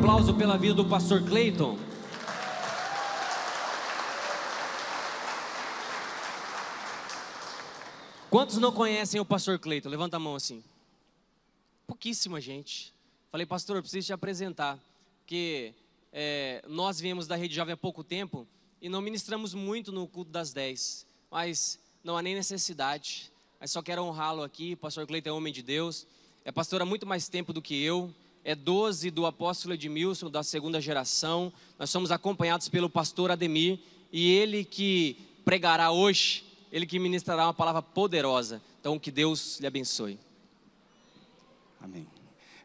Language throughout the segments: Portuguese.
aplauso pela vida do pastor Cleiton. Quantos não conhecem o pastor Cleiton? Levanta a mão assim. Pouquíssima gente. Falei, pastor, eu preciso te apresentar, porque nós viemos da Rede Jovem há pouco tempo e não ministramos muito no culto das 10, mas não há nem necessidade. Mas só quero honrá-lo aqui. O pastor Cleiton é homem de Deus, é pastor há muito mais tempo do que eu, é 12 do apóstolo Edmilson, da segunda geração. Nós somos acompanhados pelo pastor Ademir, e ele que pregará hoje, ele que ministrará uma palavra poderosa. Então que Deus lhe abençoe. Amém.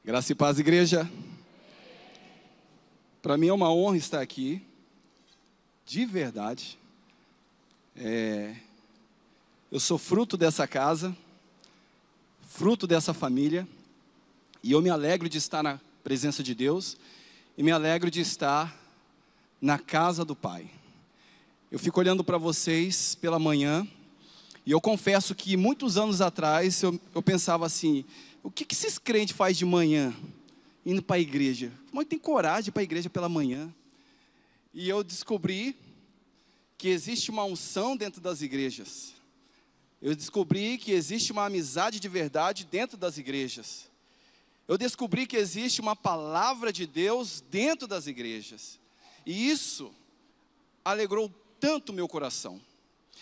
Graça e paz, igreja. Para mim é uma honra estar aqui, de verdade. Eu sou fruto dessa casa, fruto dessa família, e eu me alegro de estar na presença de Deus, e me alegro de estar na casa do Pai. Eu fico olhando para vocês pela manhã, e eu confesso que muitos anos atrás eu pensava assim, o que esses crentes fazem de manhã, indo para a igreja? Como é que tem coragem de ir para a igreja pela manhã? E eu descobri que existe uma unção dentro das igrejas. Eu descobri que existe uma amizade de verdade dentro das igrejas. Eu descobri que existe uma palavra de Deus dentro das igrejas. E isso alegrou tanto o meu coração.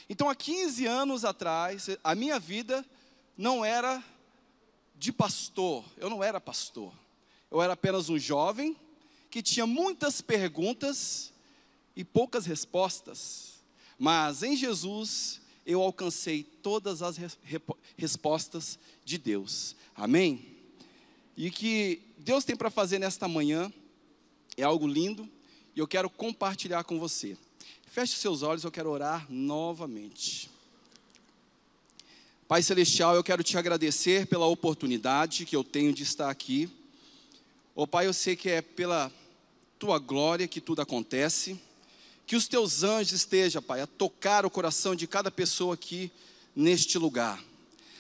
Então, há 15 anos atrás, a minha vida não era de pastor. Eu não era pastor. Eu era apenas um jovem que tinha muitas perguntas e poucas respostas. Mas em Jesus eu alcancei todas as respostas de Deus. Amém? E o que Deus tem para fazer nesta manhã é algo lindo, e eu quero compartilhar com você. Feche seus olhos, eu quero orar novamente. Pai Celestial, eu quero te agradecer pela oportunidade que eu tenho de estar aqui. Pai, eu sei que é pela tua glória que tudo acontece. Que os teus anjos estejam, Pai, a tocar o coração de cada pessoa aqui neste lugar.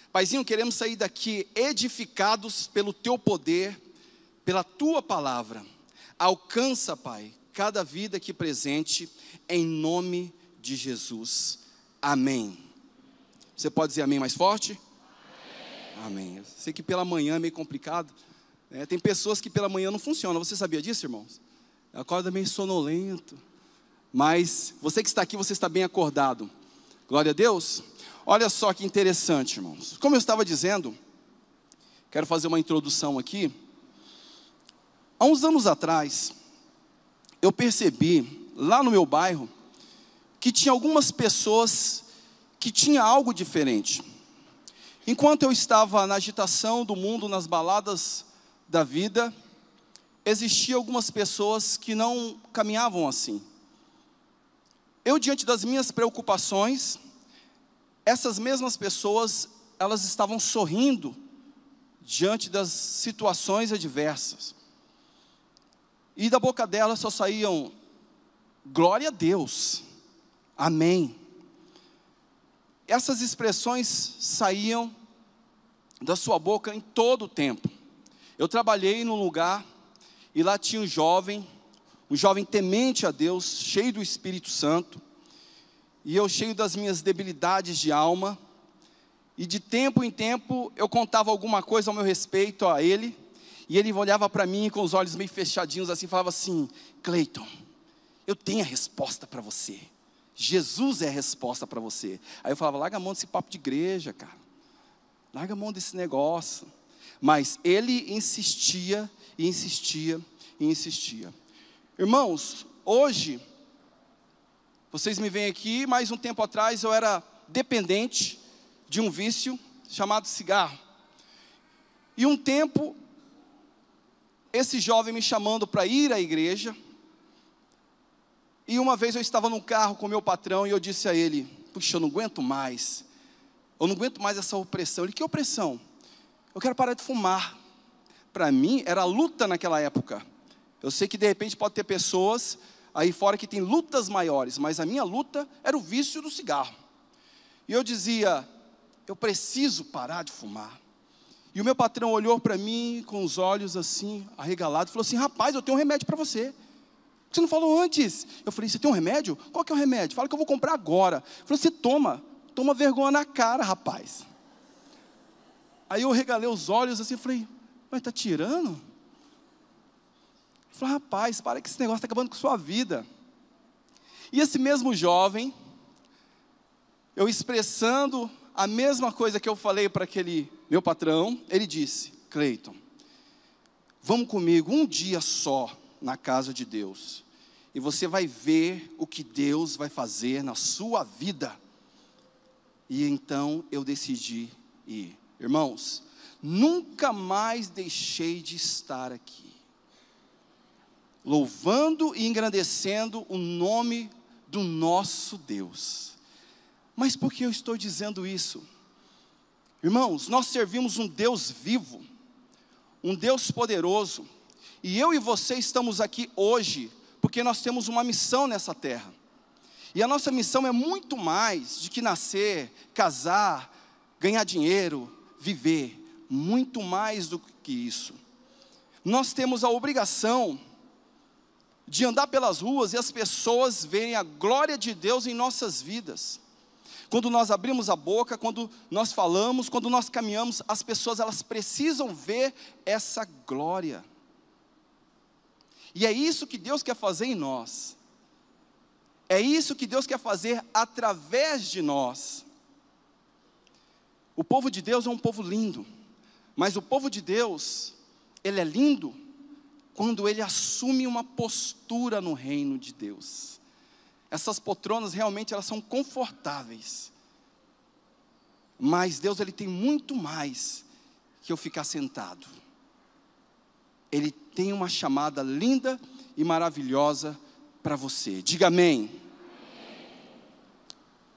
Paizinho, queremos sair daqui edificados pelo teu poder, pela tua palavra. Alcança, Pai, cada vida aqui presente, em nome de Jesus. Amém. Você pode dizer amém mais forte? Amém. Eu sei que pela manhã é meio complicado. Tem pessoas que pela manhã não funcionam. Você sabia disso, irmãos? Acorda meio sonolento. Mas você que está aqui, você está bem acordado. Glória a Deus. Olha só que interessante, irmãos. Como eu estava dizendo, quero fazer uma introdução aqui. Há uns anos atrás, eu percebi, lá no meu bairro, que tinha algumas pessoas que tinham algo diferente. Enquanto eu estava na agitação do mundo, nas baladas da vida, existiam algumas pessoas que não caminhavam assim. Eu, diante das minhas preocupações, essas mesmas pessoas, elas estavam sorrindo diante das situações adversas. E da boca delas só saíam, glória a Deus, amém. Essas expressões saíam da sua boca em todo o tempo. Eu trabalhei num lugar, e lá tinha um jovem temente a Deus, cheio do Espírito Santo, e eu cheio das minhas debilidades de alma, e de tempo em tempo eu contava alguma coisa ao meu respeito a ele, e ele olhava para mim com os olhos meio fechadinhos assim, falava assim, Cleiton, eu tenho a resposta para você, Jesus é a resposta para você. Aí eu falava, larga a mão desse papo de igreja, cara, larga a mão desse negócio. Mas ele insistia, e insistia, e insistia. Irmãos, hoje, vocês me veem aqui, mas um tempo atrás eu era dependente de um vício chamado cigarro. E um tempo, esse jovem me chamando para ir à igreja, e uma vez eu estava no carro com meu patrão, e eu disse a ele, puxa, eu não aguento mais essa opressão. Ele, que opressão? Eu quero parar de fumar. Para mim, era luta naquela época. Eu sei que de repente pode ter pessoas aí fora que tem lutas maiores, mas a minha luta era o vício do cigarro. E eu dizia, eu preciso parar de fumar. E o meu patrão olhou para mim com os olhos assim, arregalados, e falou assim: rapaz, eu tenho um remédio para você. Você não falou antes? Eu falei: você tem um remédio? Qual que é o remédio? Fala que eu vou comprar agora. Ele falou: você toma vergonha na cara, rapaz. Aí eu regalei os olhos assim, falei: mas está tirando? Ele falou: rapaz, para que esse negócio está acabando com a sua vida. E esse mesmo jovem, eu expressando a mesma coisa que eu falei para aquele meu patrão, ele disse: Cleiton, vamos comigo um dia só na casa de Deus, e você vai ver o que Deus vai fazer na sua vida. E então eu decidi ir. Irmãos, nunca mais deixei de estar aqui, louvando e engrandecendo o nome do nosso Deus. Mas por que eu estou dizendo isso? Irmãos, nós servimos um Deus vivo, um Deus poderoso, e eu e você estamos aqui hoje, porque nós temos uma missão nessa terra, e a nossa missão é muito mais de que nascer, casar, ganhar dinheiro, viver, muito mais do que isso. Nós temos a obrigação de andar pelas ruas e as pessoas verem a glória de Deus em nossas vidas. Quando nós abrimos a boca, quando nós falamos, quando nós caminhamos, as pessoas, elas precisam ver essa glória. E é isso que Deus quer fazer em nós. É isso que Deus quer fazer através de nós. O povo de Deus é um povo lindo, mas o povo de Deus, ele é lindo quando ele assume uma postura no reino de Deus. Essas poltronas realmente elas são confortáveis, mas Deus, ele tem muito mais que eu ficar sentado. Ele tem uma chamada linda e maravilhosa para você. Diga amém.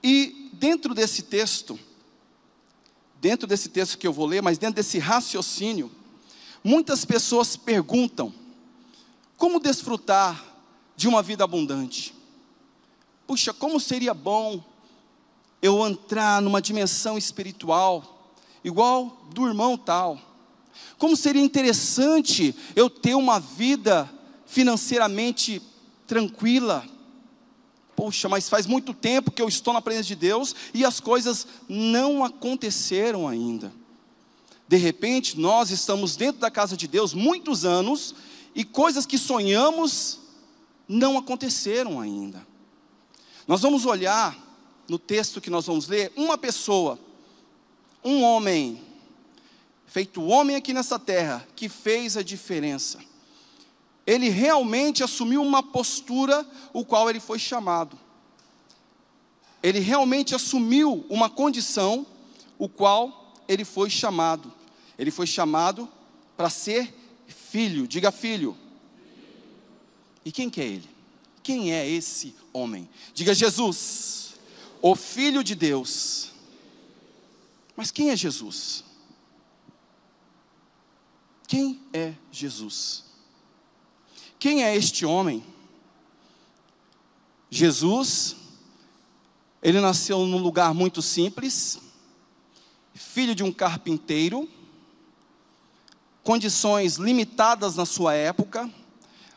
E dentro desse texto que eu vou ler, mas dentro desse raciocínio, muitas pessoas perguntam: como desfrutar de uma vida abundante? Puxa, como seria bom eu entrar numa dimensão espiritual, igual do irmão tal. Como seria interessante eu ter uma vida financeiramente tranquila. Puxa, mas faz muito tempo que eu estou na presença de Deus e as coisas não aconteceram ainda. De repente, nós estamos dentro da casa de Deus muitos anos e coisas que sonhamos não aconteceram ainda. Nós vamos olhar no texto que nós vamos ler, uma pessoa, um homem, feito homem aqui nessa terra, que fez a diferença. Ele realmente assumiu uma postura, o qual ele foi chamado. Ele realmente assumiu uma condição, o qual ele foi chamado. Ele foi chamado para ser filho, diga filho. E quem que é ele? Quem é esse homem? Diga Jesus, o Filho de Deus. Mas quem é Jesus? Quem é Jesus? Quem é este homem? Jesus, ele nasceu num lugar muito simples, filho de um carpinteiro, condições limitadas na sua época,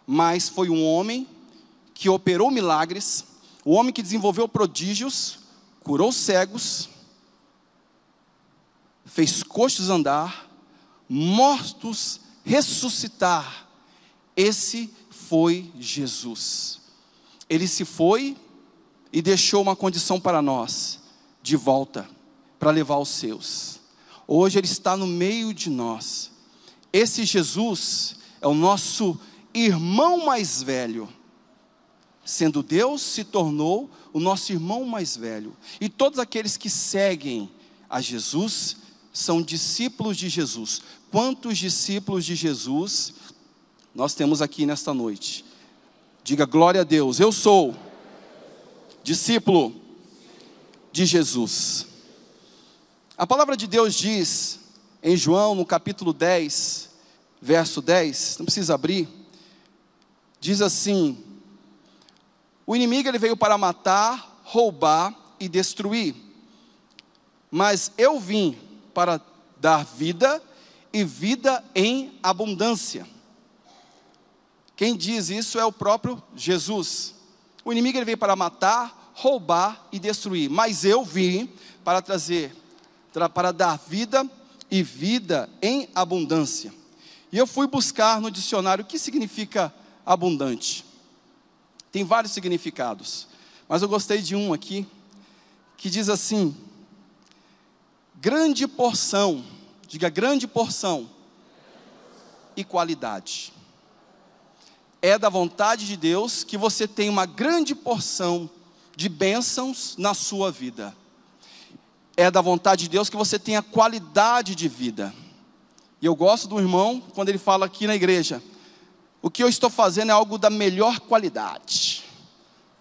mas foi um homem que operou milagres, o homem que desenvolveu prodígios, curou cegos, fez coxos andar, mortos ressuscitar. Esse foi Jesus. Ele se foi e deixou uma condição para nós, de volta, para levar os seus. Hoje ele está no meio de nós. Esse Jesus é o nosso irmão mais velho. Sendo Deus, se tornou o nosso irmão mais velho. E todos aqueles que seguem a Jesus são discípulos de Jesus. Quantos discípulos de Jesus nós temos aqui nesta noite? Diga glória a Deus. Eu sou discípulo de Jesus. A palavra de Deus diz em João, no capítulo 10, verso 10, não precisa abrir, diz assim: o inimigo ele veio para matar, roubar e destruir, mas eu vim para dar vida e vida em abundância. Quem diz isso é o próprio Jesus. O inimigo ele veio para matar, roubar e destruir, mas eu vim para para dar vida e vida em abundância. E eu fui buscar no dicionário o que significa abundante. Tem vários significados, mas eu gostei de um aqui, que diz assim: grande porção, diga grande porção e qualidade. É da vontade de Deus que você tenha uma grande porção de bênçãos na sua vida. É da vontade de Deus que você tenha qualidade de vida. E eu gosto do irmão, quando ele fala aqui na igreja, o que eu estou fazendo é algo da melhor qualidade.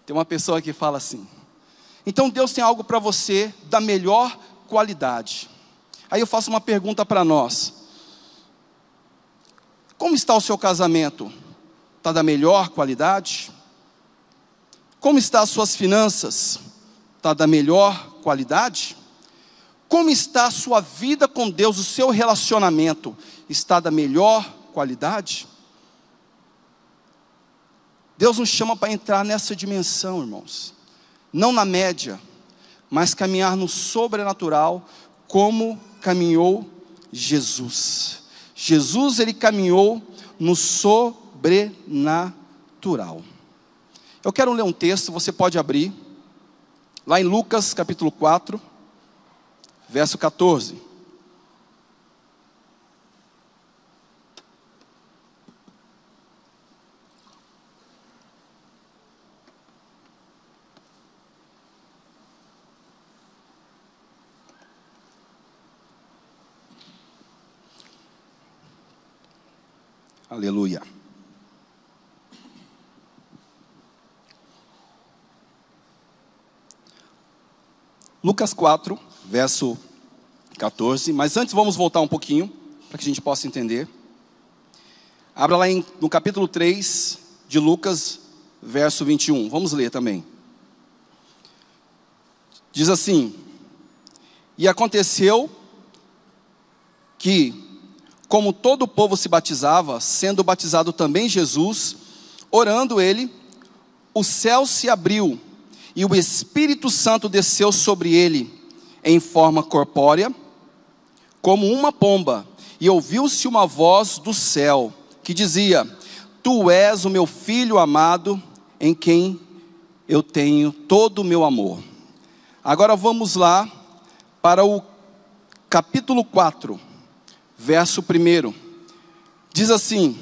Tem uma pessoa que fala assim. Então Deus tem algo para você da melhor qualidade. Aí eu faço uma pergunta para nós. Como está o seu casamento? Está da melhor qualidade? Como está as suas finanças? Está da melhor qualidade? Como está a sua vida com Deus, o seu relacionamento? Está da melhor qualidade? Deus nos chama para entrar nessa dimensão, irmãos. Não na média, mas caminhar no sobrenatural, como caminhou Jesus. Jesus, ele caminhou no sobrenatural. Eu quero ler um texto, você pode abrir, lá em Lucas capítulo 4, verso 14. Aleluia. Lucas 4, verso 14. Mas antes vamos voltar um pouquinho, para que a gente possa entender. Abra lá no capítulo 3 de Lucas, verso 21. Vamos ler também. Diz assim: e aconteceu que, como todo o povo se batizava, sendo batizado também Jesus, orando ele, o céu se abriu, e o Espírito Santo desceu sobre ele, em forma corpórea, como uma pomba, e ouviu-se uma voz do céu, que dizia: tu és o meu filho amado, em quem eu tenho todo o meu amor. Agora vamos lá para o capítulo 4, verso 1. Diz assim: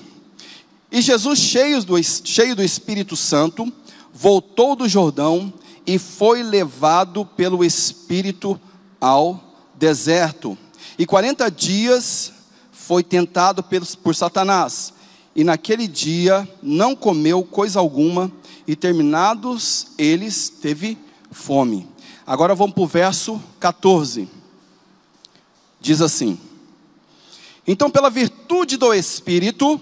e Jesus, cheio do Espírito Santo, voltou do Jordão e foi levado pelo Espírito ao deserto. E 40 dias foi tentado por Satanás. E naquele dia não comeu coisa alguma, e terminados eles, teve fome. Agora vamos para o verso 14. Diz assim: então, pela virtude do Espírito,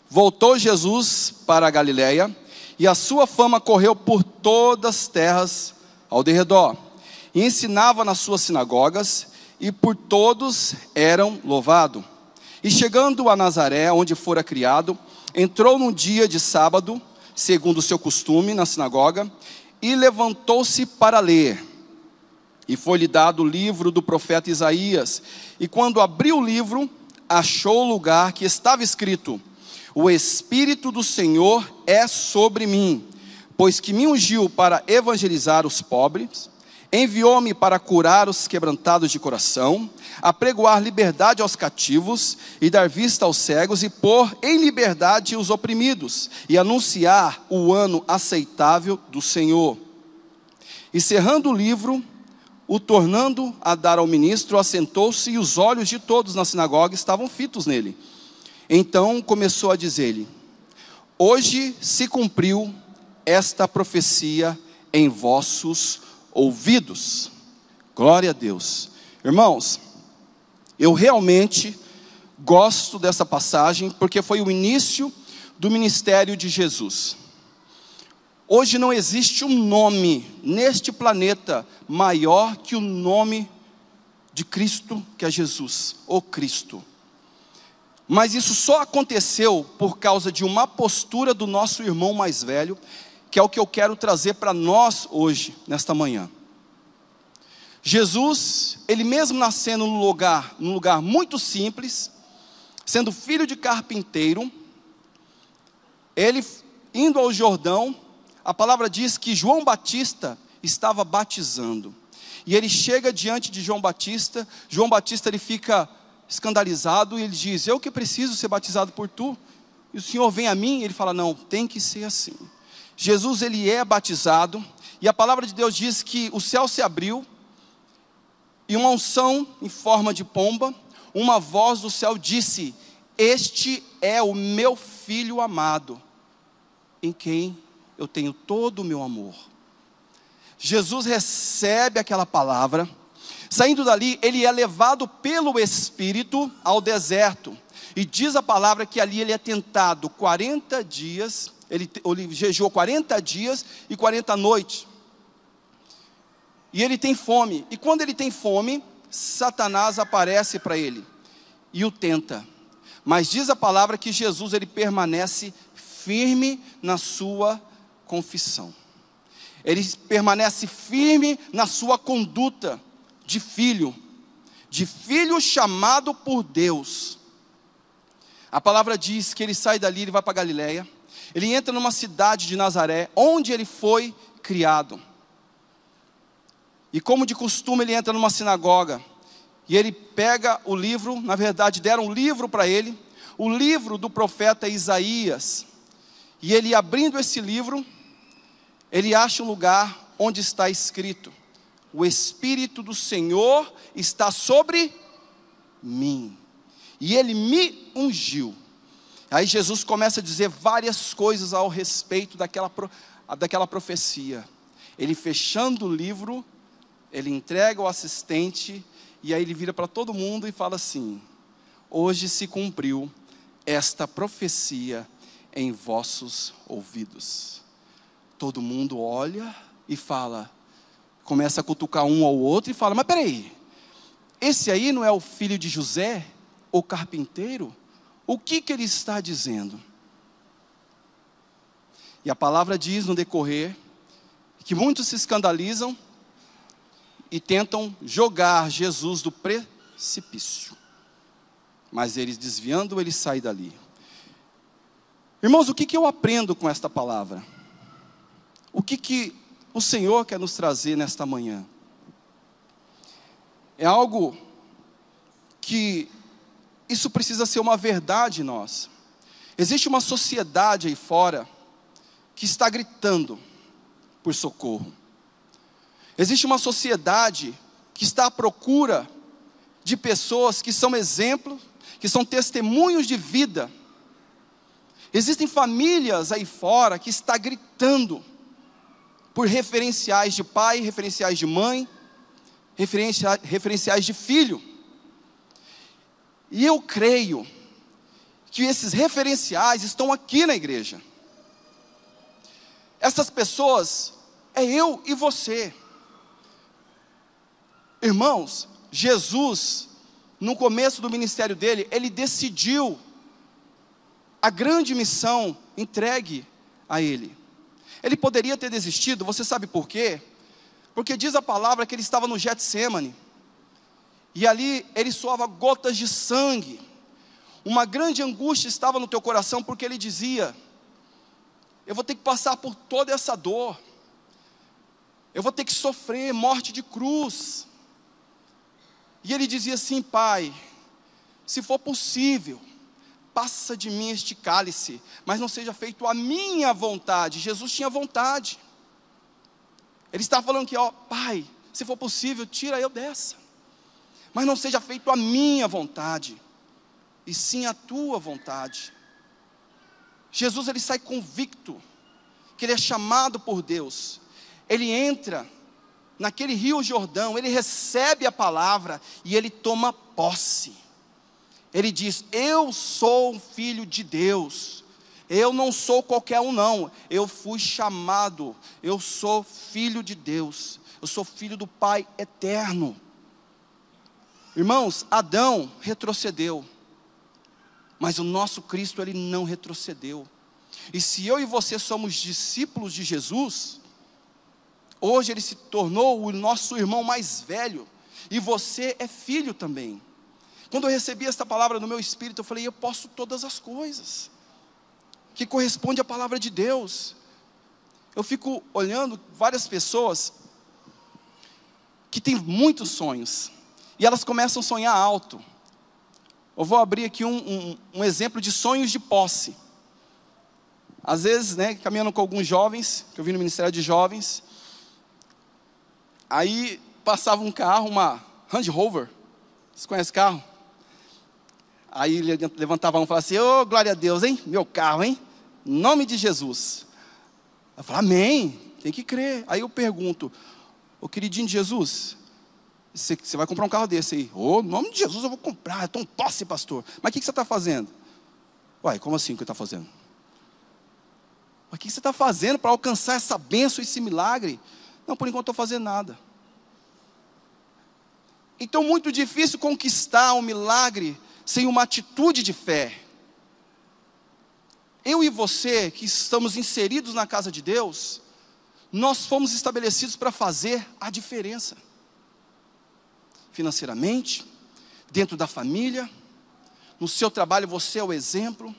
voltou Jesus para a Galiléia, e a sua fama correu por todas as terras ao derredor. E ensinava nas suas sinagogas, e por todos eram louvado. E chegando a Nazaré, onde fora criado, entrou num dia de sábado, segundo o seu costume, na sinagoga, e levantou-se para ler. E foi-lhe dado o livro do profeta Isaías. E quando abriu o livro, achou o lugar que estava escrito: o Espírito do Senhor é sobre mim, pois que me ungiu para evangelizar os pobres, enviou-me para curar os quebrantados de coração, apregoar liberdade aos cativos, e dar vista aos cegos, e pôr em liberdade os oprimidos, e anunciar o ano aceitável do Senhor. E cerrando o livro, o tornando a dar ao ministro, assentou-se, e os olhos de todos na sinagoga estavam fitos nele. Então começou a dizer-lhe: hoje se cumpriu esta profecia em vossos ouvidos. Glória a Deus. Irmãos, eu realmente gosto dessa passagem, porque foi o início do ministério de Jesus. Hoje não existe um nome neste planeta maior que o nome de Cristo, que é Jesus, o Cristo. Mas isso só aconteceu por causa de uma postura do nosso irmão mais velho, que é o que eu quero trazer para nós hoje, nesta manhã. Jesus, ele mesmo nascendo num lugar muito simples, sendo filho de carpinteiro, ele indo ao Jordão, a palavra diz que João Batista estava batizando. E ele chega diante de João Batista ele fica escandalizado e ele diz: eu que preciso ser batizado por tu, e o Senhor vem a mim? E ele fala: não, tem que ser assim. Jesus, ele é batizado, e a palavra de Deus diz que o céu se abriu, e uma unção em forma de pomba, uma voz do céu disse: este é o meu filho amado, em quem eu tenho todo o meu amor. Jesus recebe aquela palavra. Saindo dali, ele é levado pelo Espírito ao deserto, e diz a palavra que ali ele é tentado 40 dias, ele jejuou 40 dias e 40 noites, e ele tem fome, e quando ele tem fome, Satanás aparece para ele, e o tenta, mas diz a palavra que Jesus, ele permanece firme na sua confissão, ele permanece firme na sua conduta, de filho chamado por Deus. A palavra diz que ele sai dali, ele vai para Galileia, ele entra numa cidade de Nazaré, onde ele foi criado, e como de costume ele entra numa sinagoga, e ele pega o livro, na verdade deram um livro para ele, o livro do profeta Isaías, e ele abrindo esse livro, ele acha um lugar onde está escrito: o Espírito do Senhor está sobre mim, e Ele me ungiu. Aí Jesus começa a dizer várias coisas ao respeito daquela profecia. Ele fechando o livro, ele entrega ao assistente, e aí ele vira para todo mundo e fala assim: hoje se cumpriu esta profecia em vossos ouvidos. Todo mundo olha e fala, começa a cutucar um ao outro e fala: mas peraí, esse aí não é o filho de José, o carpinteiro? O que ele está dizendo? E a palavra diz no decorrer, que muitos se escandalizam, e tentam jogar Jesus do precipício, mas eles desviando, ele sai dali. Irmãos, o que eu aprendo com esta palavra? O que o Senhor quer nos trazer nesta manhã? É algo que isso precisa ser uma verdade em nós. Existe uma sociedade aí fora que está gritando por socorro. Existe uma sociedade que está à procura de pessoas que são exemplos, que são testemunhos de vida. Existem famílias aí fora que estão gritando por referenciais de pai, referenciais de mãe, referenciais de filho. E eu creio que esses referenciais estão aqui na igreja. Essas pessoas é eu e você. Irmãos, Jesus, no começo do ministério dele, ele decidiu a grande missão entregue a ele. Ele poderia ter desistido, você sabe por quê? Porque diz a palavra que ele estava no Getsêmani, e ali ele suava gotas de sangue. Uma grande angústia estava no teu coração, porque ele dizia: eu vou ter que passar por toda essa dor, eu vou ter que sofrer morte de cruz. E ele dizia assim: Pai, se for possível, passa de mim este cálice, mas não seja feito a minha vontade. Jesus tinha vontade. Ele estava falando que, Pai, se for possível, tira eu dessa, mas não seja feito a minha vontade, e sim a tua vontade. Jesus, ele sai convicto que ele é chamado por Deus. Ele entra naquele rio Jordão, ele recebe a palavra e ele toma posse. Ele diz: eu sou um filho de Deus, eu não sou qualquer um não, eu fui chamado, eu sou filho de Deus, eu sou filho do Pai eterno. Irmãos, Adão retrocedeu, Mas o nosso Cristo, Ele não retrocedeu. E se eu e você somos discípulos de Jesus, hoje Ele se tornou o nosso irmão mais velho, e você é filho também. Quando eu recebi esta palavra no meu espírito, eu falei, eu posso todas as coisas, que corresponde à palavra de Deus. Eu fico olhando várias pessoas, que têm muitos sonhos, e elas começam a sonhar alto. Eu vou abrir aqui um exemplo de sonhos de posse. Às vezes, caminhando com alguns jovens, que eu vi no Ministério de Jovens, aí passava um carro, uma Range Rover. Vocês conhecem esse carro? Aí ele levantava a mão e falava assim, ô, glória a Deus, hein? Meu carro, hein? Em nome de Jesus. Eu falava, amém, tem que crer. Aí eu pergunto, ô queridinho de Jesus, você vai comprar um carro desse aí? Ô, em nome de Jesus eu vou comprar, eu estou em posse, pastor. Mas o que você está fazendo? Uai, como assim o que está fazendo? O que você está fazendo para alcançar essa bênção, esse milagre? Não, por enquanto não estou fazendo nada. Então, muito difícil conquistar um milagre sem uma atitude de fé. Eu e você, que estamos inseridos na casa de Deus, nós fomos estabelecidos para fazer a diferença. Financeiramente, dentro da família, no seu trabalho você é o exemplo.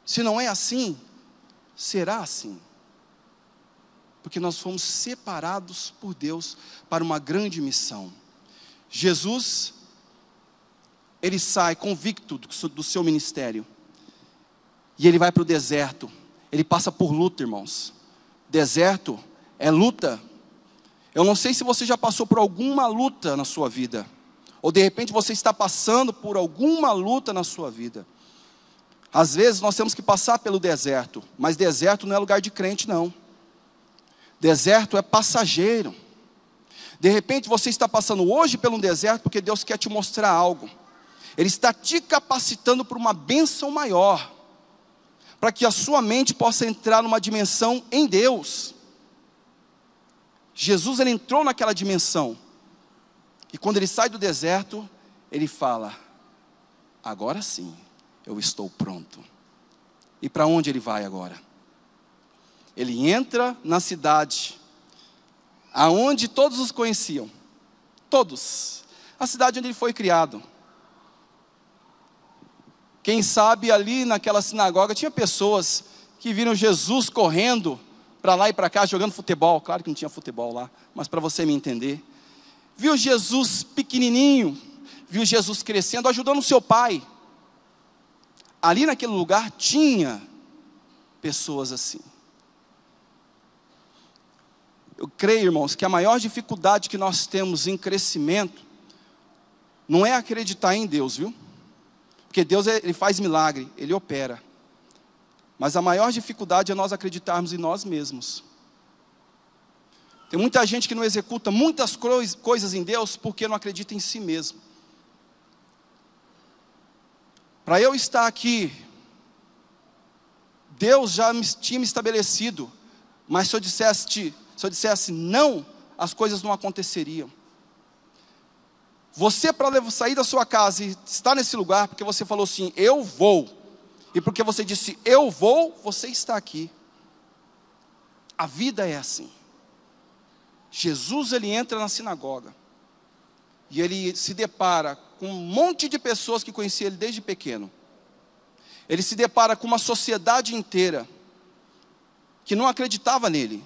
Se não é assim, será assim, porque nós fomos separados por Deus para uma grande missão. Jesus, Ele sai convicto do seu ministério, e Ele vai para o deserto. Ele passa por luta, irmãos. Deserto é luta. Eu não sei se você já passou por alguma luta na sua vida, ou de repente você está passando por alguma luta na sua vida. Às vezes nós temos que passar pelo deserto, mas deserto não é lugar de crente, não. Deserto é passageiro. De repente você está passando hoje pelo deserto porque Deus quer te mostrar algo. Ele está te capacitando para uma bênção maior, para que a sua mente possa entrar numa dimensão em Deus. Jesus, Ele entrou naquela dimensão, e quando Ele sai do deserto, Ele fala, agora sim, eu estou pronto. E para onde Ele vai agora? Ele entra na cidade, aonde todos os conheciam, todos, a cidade onde Ele foi criado. Quem sabe ali naquela sinagoga, tinha pessoas que viram Jesus correndo, para lá e para cá, jogando futebol. Claro que não tinha futebol lá, mas para você me entender. Viu Jesus pequenininho, viu Jesus crescendo, ajudando o seu pai. Ali naquele lugar tinha pessoas assim. Eu creio, irmãos, que a maior dificuldade que nós temos em crescimento não é acreditar em Deus, viu? Porque Deus, Ele faz milagre, Ele opera. Mas a maior dificuldade é nós acreditarmos em nós mesmos. Tem muita gente que não executa muitas coisas em Deus porque não acredita em si mesmo. Para eu estar aqui, Deus já tinha me estabelecido, mas se eu dissesse não, as coisas não aconteceriam. Você, para sair da sua casa e estar nesse lugar, porque você falou assim, eu vou. E porque você disse, eu vou, você está aqui. A vida é assim. Jesus, Ele entra na sinagoga, e Ele se depara com um monte de pessoas que conheciam Ele desde pequeno. Ele se depara com uma sociedade inteira, que não acreditava nele.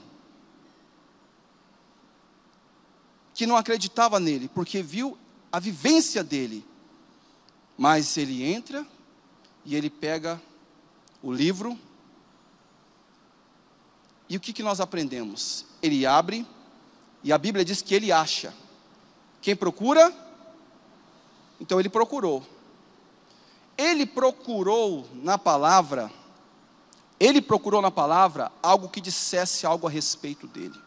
Que não acreditava nele, porque viu a vivência dele. Mas Ele entra, e Ele pega o livro, e o que nós aprendemos? Ele abre, e a Bíblia diz que Ele acha. Quem procura? Então Ele procurou. Ele procurou na palavra algo que dissesse algo a respeito dele.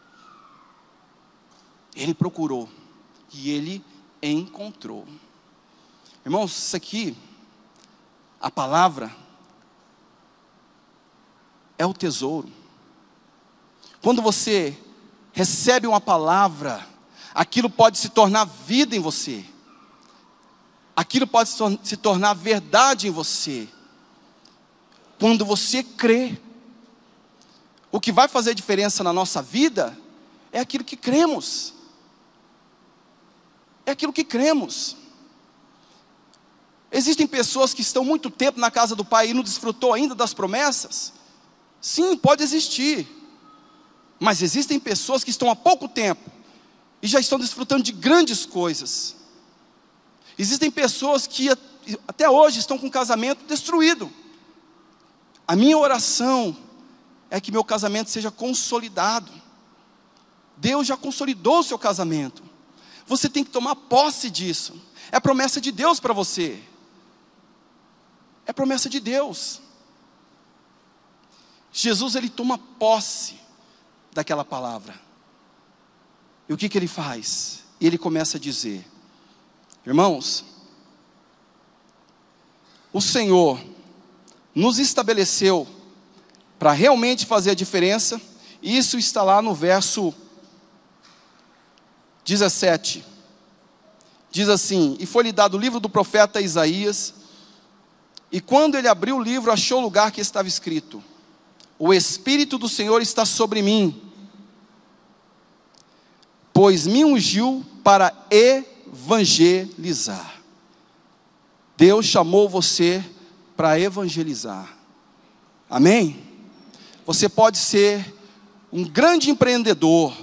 Ele procurou, e Ele encontrou. Irmãos, isso aqui, a palavra é o tesouro. Quando você recebe uma palavra, aquilo pode se tornar vida em você. aquilo pode se tornar verdade em você. Quando você crê. O que vai fazer diferença na nossa vida é aquilo que cremos. É aquilo que cremos. Existem pessoas que estão muito tempo na casa do Pai e não desfrutou ainda das promessas? Sim, pode existir. Mas existem pessoas que estão há pouco tempo e já estão desfrutando de grandes coisas. Existem pessoas que até hoje estão com o casamento destruído. A minha oração é que meu casamento seja consolidado. Deus já consolidou o seu casamento. Você tem que tomar posse disso. É promessa de Deus para você. É promessa de Deus. Jesus, ele toma posse daquela palavra. E o que ele faz? Ele começa a dizer: irmãos, o Senhor nos estabeleceu para realmente fazer a diferença. E isso está lá no verso 17. Diz assim: e foi-lhe dado o livro do profeta Isaías, e quando ele abriu o livro, achou o lugar que estava escrito: o Espírito do Senhor está sobre mim, pois me ungiu para evangelizar. Deus chamou você para evangelizar. Amém? Você pode ser um grande empreendedor,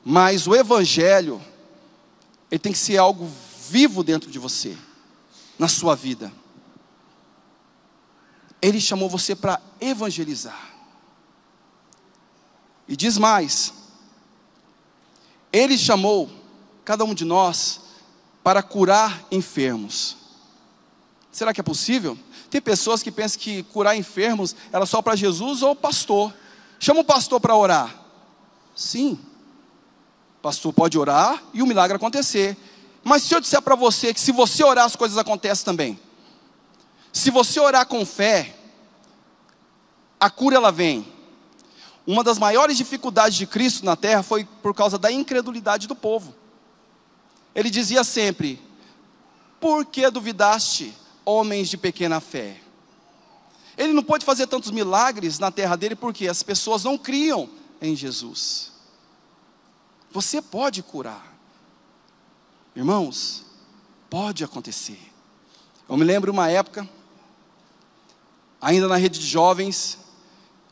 mas o evangelho, ele tem que ser algo vivo dentro de você, na sua vida. Ele chamou você para evangelizar. E diz mais: ele chamou cada um de nós para curar enfermos. Será que é possível? Tem pessoas que pensam que curar enfermos era só para Jesus ou pastor. Chama o pastor para orar. Sim, o pastor pode orar e o milagre acontecer. Mas se eu disser para você que se você orar as coisas acontecem também. Se você orar com fé, a cura ela vem. Uma das maiores dificuldades de Cristo na terra foi por causa da incredulidade do povo. Ele dizia sempre: por que duvidaste, homens de pequena fé? Ele não pôde fazer tantos milagres na terra dele porque as pessoas não criam em Jesus. Você pode curar. Irmãos, pode acontecer. Eu me lembro uma época, ainda na rede de jovens,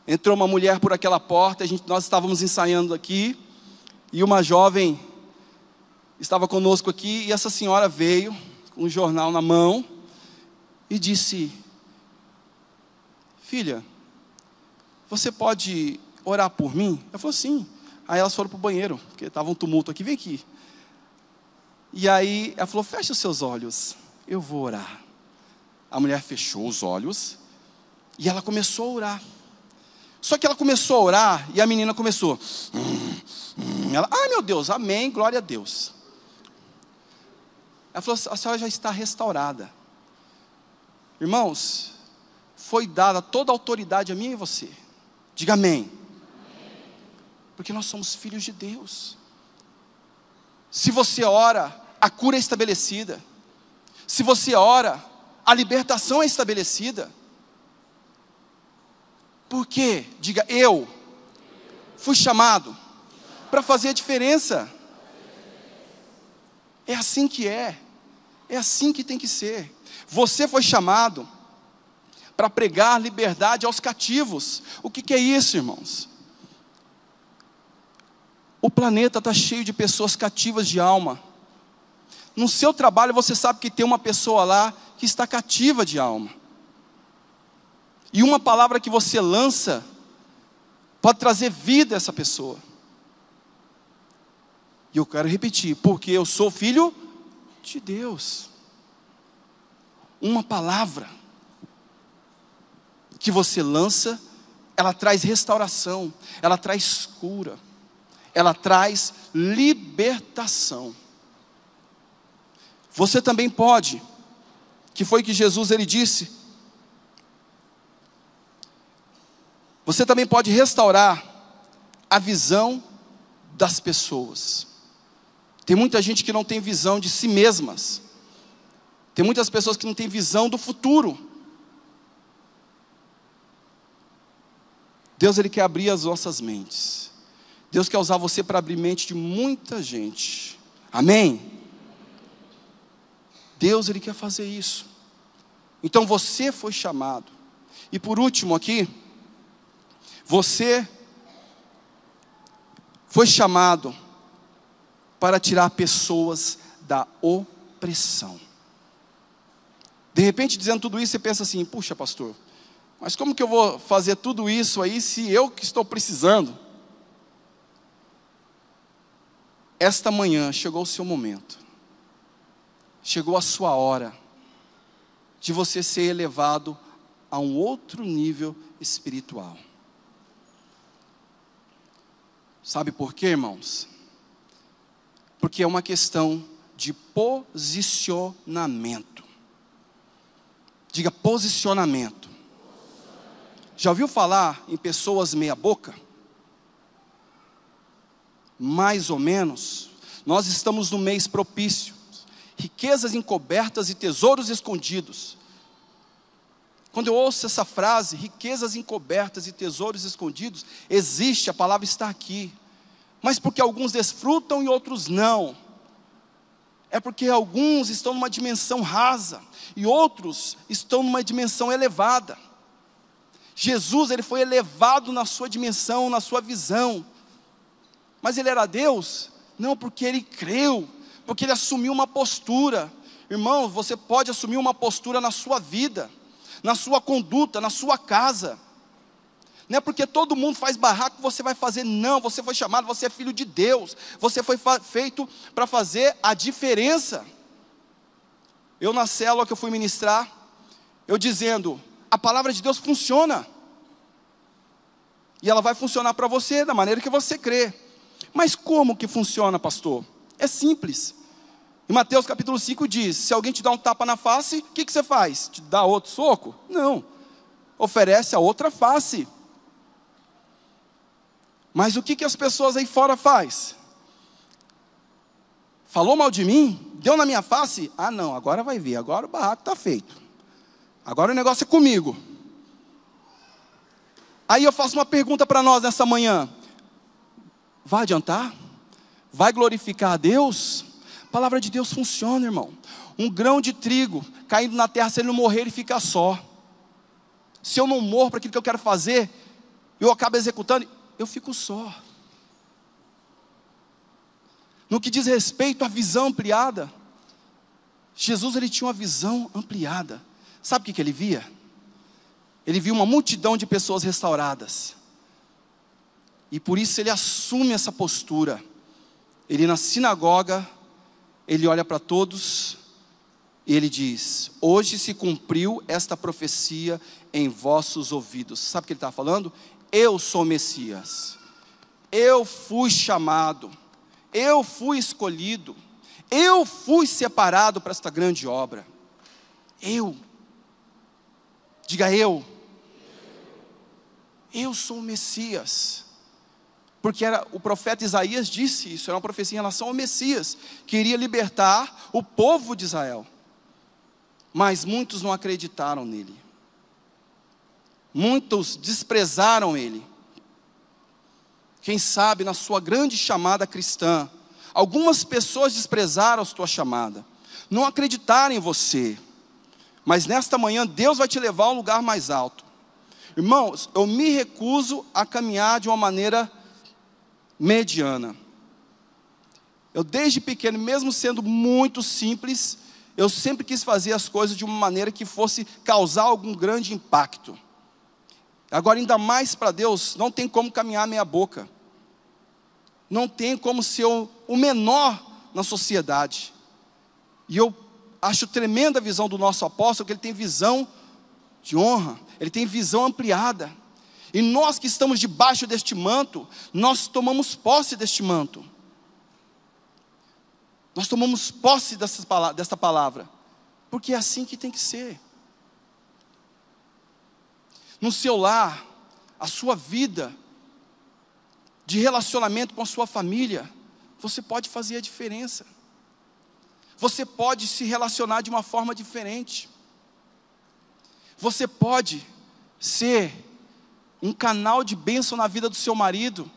entrou uma mulher por aquela porta, nós estávamos ensaiando aqui, e uma jovem estava conosco aqui, e essa senhora veio com um jornal na mão e disse: filha, você pode orar por mim? Eu falei: sim. Aí elas foram para o banheiro, porque estava um tumulto aqui, vem aqui. E aí ela falou: fecha os seus olhos, eu vou orar. A mulher fechou os olhos e ela começou a orar. Só que ela começou a orar e a menina começou. Ela: ai meu Deus, amém, glória a Deus. Ela falou: a senhora já está restaurada. Irmãos, foi dada toda a autoridade a mim e a você. Diga amém. Porque nós somos filhos de Deus. Se você ora, a cura é estabelecida. Se você ora, a libertação é estabelecida. Por quê? Diga: eu fui chamado para fazer a diferença. É assim que é. É assim que tem que ser. Você foi chamado para pregar liberdade aos cativos. O que é isso, irmãos? O planeta está cheio de pessoas cativas de alma. No seu trabalho você sabe que tem uma pessoa lá que está cativa de alma. E uma palavra que você lança pode trazer vida a essa pessoa. E eu quero repetir: porque eu sou filho de Deus. Uma palavra que você lança, ela traz restauração, ela traz cura, ela traz libertação. Você também pode, que foi que Jesus ele disse, você também pode restaurar a visão das pessoas. Tem muita gente que não tem visão de si mesmas. Tem muitas pessoas que não têm visão do futuro. Deus, Ele quer abrir as nossas mentes. Deus quer usar você para abrir mente de muita gente. Amém? Deus, Ele quer fazer isso. Então você foi chamado. E por último aqui, você foi chamado para tirar pessoas da opressão. De repente, dizendo tudo isso, você pensa assim: puxa, pastor, mas como que eu vou fazer tudo isso aí se eu que estou precisando? Esta manhã chegou o seu momento. Chegou a sua hora de você ser elevado a um outro nível espiritual. Sabe por quê, irmãos? Porque é uma questão de posicionamento. Diga posicionamento. Já ouviu falar em pessoas meia boca? Mais ou menos. Nós estamos no mês propício. Riquezas encobertas e tesouros escondidos. Quando eu ouço essa frase, riquezas encobertas e tesouros escondidos, existe, a palavra está aqui. Mas porque alguns desfrutam e outros não. É porque alguns estão numa dimensão rasa e outros estão numa dimensão elevada. Jesus, Ele foi elevado na sua dimensão, na sua visão. Mas Ele era Deus? Não, porque Ele creu, porque Ele assumiu uma postura. Irmão, você pode assumir uma postura na sua vida, na sua conduta, na sua casa. Não é porque todo mundo faz barraco que você vai fazer. Não, você foi chamado, você é filho de Deus. Você foi feito para fazer a diferença. Eu na célula que eu fui ministrar, eu dizendo, a palavra de Deus funciona. E ela vai funcionar para você da maneira que você crê. Mas como que funciona, pastor? É simples. Em Mateus capítulo 5 diz, se alguém te dá um tapa na face, o que você faz? Te dá outro soco? Não. Oferece a outra face. Mas o que as pessoas aí fora faz? Falou mal de mim? Deu na minha face? Ah não, agora vai ver, agora o barraco está feito. Agora o negócio é comigo. Aí eu faço uma pergunta para nós nessa manhã. Vai adiantar? Vai glorificar a Deus? A palavra de Deus funciona, irmão. Um grão de trigo caindo na terra, se ele não morrer, ele fica só. Se eu não morro para aquilo que eu quero fazer, eu acabo executando, eu fico só. No que diz respeito à visão ampliada, Jesus, ele tinha uma visão ampliada. Sabe o que ele via? Ele viu uma multidão de pessoas restauradas. E por isso ele assume essa postura. Ele na sinagoga, ele olha para todos e ele diz, hoje se cumpriu esta profecia em vossos ouvidos. Sabe o que ele está falando? Eu sou o Messias. Eu fui chamado. Eu fui escolhido. Eu fui separado para esta grande obra. Eu. Diga eu. Eu sou o Messias. Porque o profeta Isaías disse isso, era uma profecia em relação ao Messias, que iria libertar o povo de Israel. Mas muitos não acreditaram nele. Muitos desprezaram ele. Quem sabe na sua grande chamada cristã, algumas pessoas desprezaram a sua chamada, não acreditaram em você. Mas nesta manhã Deus vai te levar a um lugar mais alto. Irmãos, eu me recuso a caminhar de uma maneira mediana. Eu desde pequeno, mesmo sendo muito simples, eu sempre quis fazer as coisas de uma maneira que fosse causar algum grande impacto. Agora ainda mais para Deus, não tem como caminhar meia boca. Não tem como ser o menor na sociedade. E eu acho tremenda a visão do nosso apóstolo, que ele tem visão de honra, ele tem visão ampliada. E nós que estamos debaixo deste manto, nós tomamos posse deste manto. Nós tomamos posse desta palavra, porque é assim que tem que ser. No seu lar, a sua vida de relacionamento com a sua família, você pode fazer a diferença. Você pode se relacionar de uma forma diferente. Você pode ser um canal de bênção na vida do seu marido.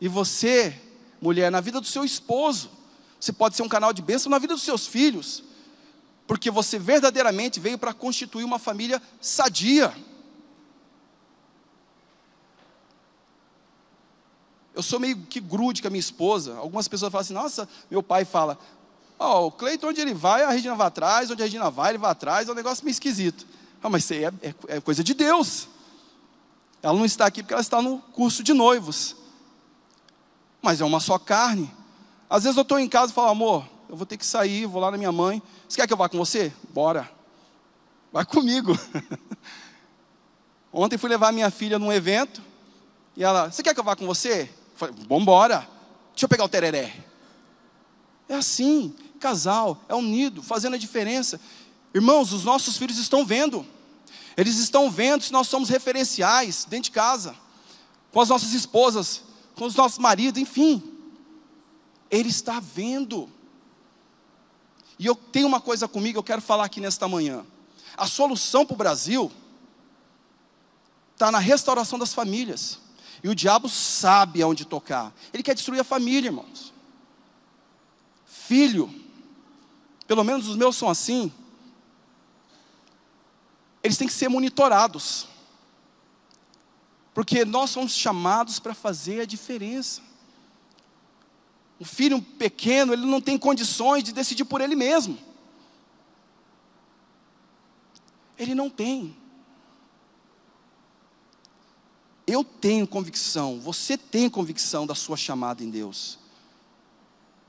E você, mulher, na vida do seu esposo. Você pode ser um canal de bênção na vida dos seus filhos. Porque você verdadeiramente veio para constituir uma família sadia. Eu sou meio que grude com a minha esposa. Algumas pessoas falam assim, nossa, meu pai fala, o Cleiton, onde ele vai, a Regina vai atrás, onde a Regina vai, ele vai atrás, é um negócio meio esquisito. Mas isso aí é coisa de Deus. Ela não está aqui porque ela está no curso de noivos. Mas é uma só carne. Às vezes eu estou em casa e falo, amor, eu vou ter que sair, vou lá na minha mãe. Você quer que eu vá com você? Bora. Vai comigo. Ontem fui levar minha filha num evento. E ela, você quer que eu vá com você? Eu falei, vamos embora. Deixa eu pegar o tereré. É assim, casal, é unido, fazendo a diferença. Irmãos, os nossos filhos estão vendo. Eles estão vendo se nós somos referenciais dentro de casa. Com as nossas esposas, com os nossos maridos, enfim. Ele está vendo. E eu tenho uma coisa comigo, eu quero falar aqui nesta manhã. A solução para o Brasil está na restauração das famílias. E o diabo sabe aonde tocar. Ele quer destruir a família, irmãos. Filho, pelo menos os meus são assim, eles têm que ser monitorados. Porque nós somos chamados para fazer a diferença. Um filho pequeno, ele não tem condições de decidir por ele mesmo. Ele não tem. Eu tenho convicção, você tem convicção da sua chamada em Deus.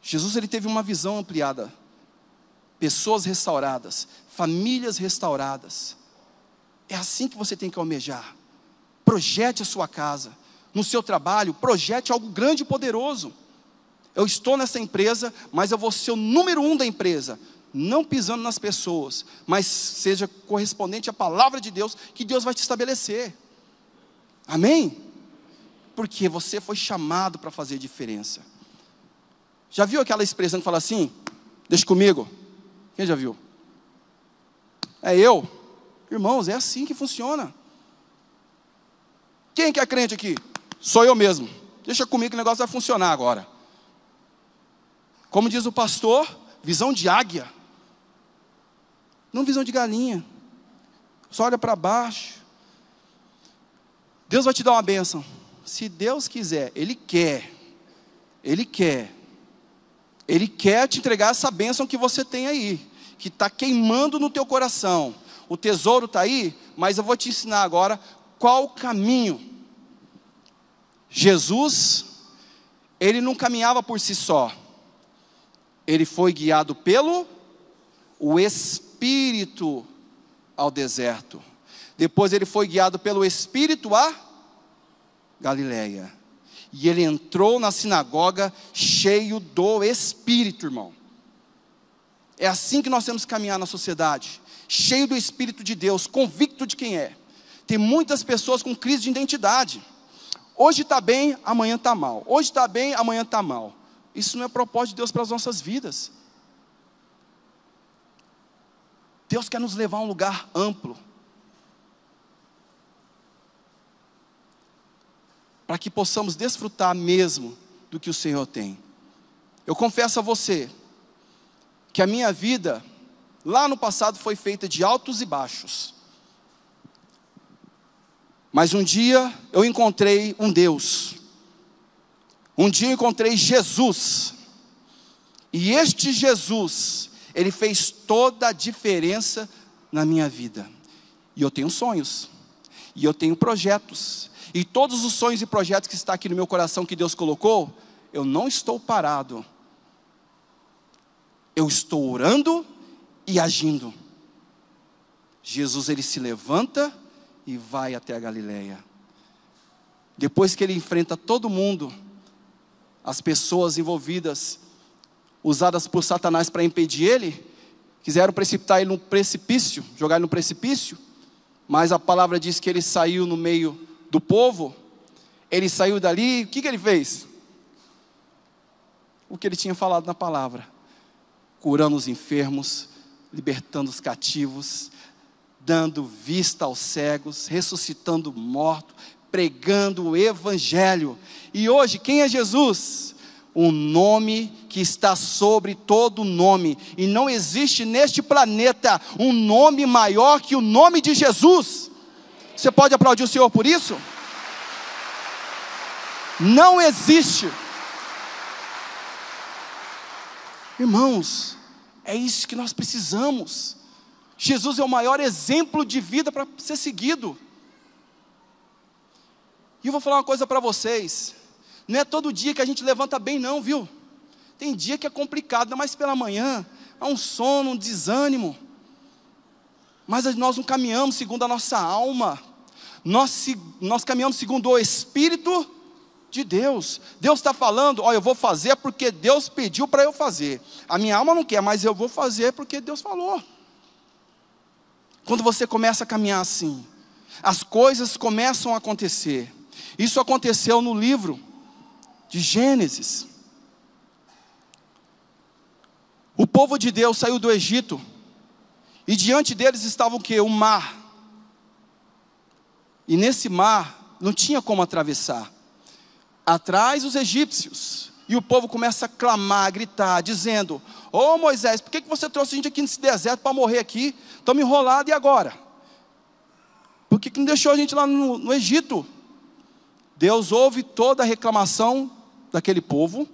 Jesus, ele teve uma visão ampliada. Pessoas restauradas, famílias restauradas. É assim que você tem que almejar. Projete a sua casa, no seu trabalho, projete algo grande e poderoso. Eu estou nessa empresa, mas eu vou ser o número 1 da empresa. Não pisando nas pessoas, mas seja correspondente à palavra de Deus, que Deus vai te estabelecer. Amém? Porque você foi chamado para fazer diferença. Já viu aquela expressão que fala assim? Deixa comigo. Quem já viu? É eu. Irmãos, é assim que funciona. Quem que é crente aqui? Sou eu mesmo. Deixa comigo que o negócio vai funcionar agora. Como diz o pastor, visão de águia. Não visão de galinha. Só olha para baixo. Deus vai te dar uma bênção. Se Deus quiser, Ele quer. Ele quer. Ele quer te entregar essa bênção que você tem aí. Que está queimando no teu coração. O tesouro está aí, mas eu vou te ensinar agora qual o caminho. Jesus, Ele não caminhava por si só. Ele foi guiado pelo o Espírito ao deserto. Depois ele foi guiado pelo Espírito a Galileia. E ele entrou na sinagoga cheio do Espírito, irmão. É assim que nós temos que caminhar na sociedade. Cheio do Espírito de Deus, convicto de quem é. Tem muitas pessoas com crise de identidade. Hoje está bem, amanhã está mal. Hoje está bem, amanhã está mal. Isso não é propósito de Deus para as nossas vidas. Deus quer nos levar a um lugar amplo. Para que possamos desfrutar mesmo do que o Senhor tem. Eu confesso a você, que a minha vida, lá no passado, foi feita de altos e baixos. Mas um dia eu encontrei um Deus. Um dia eu encontrei Jesus. E este Jesus, Ele fez toda a diferença na minha vida. E eu tenho sonhos. E eu tenho projetos. E todos os sonhos e projetos que estão aqui no meu coração, que Deus colocou, eu não estou parado. Eu estou orando e agindo. Jesus, Ele se levanta e vai até a Galileia. Depois que Ele enfrenta todo mundo, as pessoas envolvidas, usadas por Satanás para impedir Ele, quiseram precipitar Ele no precipício, jogar Ele no precipício, mas a palavra diz que Ele saiu no meio do povo. Ele saiu dali, o que Ele fez? O que Ele tinha falado na palavra. curando os enfermos, libertando os cativos, dando vista aos cegos, ressuscitando mortos, pregando o evangelho. E hoje, quem é Jesus? O nome que está sobre todo nome, e não existe neste planeta um nome maior que o nome de Jesus. Você pode aplaudir o Senhor por isso? Não existe. Irmãos, é isso que nós precisamos. Jesus é o maior exemplo de vida para ser seguido. E eu vou falar uma coisa para vocês, não é todo dia que a gente levanta bem não, viu? Tem dia que é complicado, ainda mais pela manhã, há um sono, um desânimo, mas nós não caminhamos segundo a nossa alma, nós caminhamos segundo o Espírito de Deus. Deus está falando, eu vou fazer porque Deus pediu para eu fazer, a minha alma não quer, mas eu vou fazer porque Deus falou. Quando você começa a caminhar assim, as coisas começam a acontecer. Isso aconteceu no livro de Gênesis. O povo de Deus saiu do Egito, e diante deles estava o quê? O mar. E nesse mar, não tinha como atravessar. Atrás os egípcios, e o povo começa a clamar, a gritar, dizendo: ô Moisés, por que você trouxe a gente aqui nesse deserto para morrer aqui? Estamos enrolados, e agora? Por que não deixou a gente lá no Egito? Deus ouve toda a reclamação daquele povo,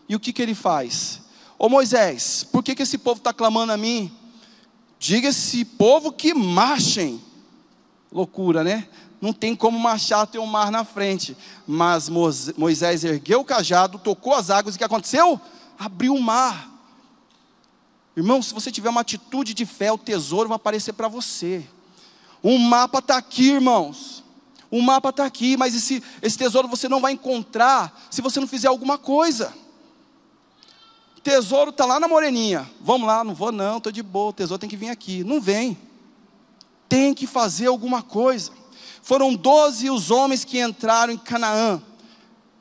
e o que ele faz? Ô Moisés, por que esse povo está clamando a mim? Diga esse povo que marchem. Loucura, né? Não tem como marchar, tem um mar na frente. Mas Moisés ergueu o cajado, tocou as águas, e o que aconteceu? Abriu o mar. Irmão, se você tiver uma atitude de fé, o tesouro vai aparecer para você. O mapa está aqui, irmãos. O mapa está aqui, mas esse tesouro você não vai encontrar se você não fizer alguma coisa. O tesouro está lá na moreninha. Vamos lá, não vou não, estou de boa, o tesouro tem que vir aqui. Não vem. Tem que fazer alguma coisa. Foram 12 os homens que entraram em Canaã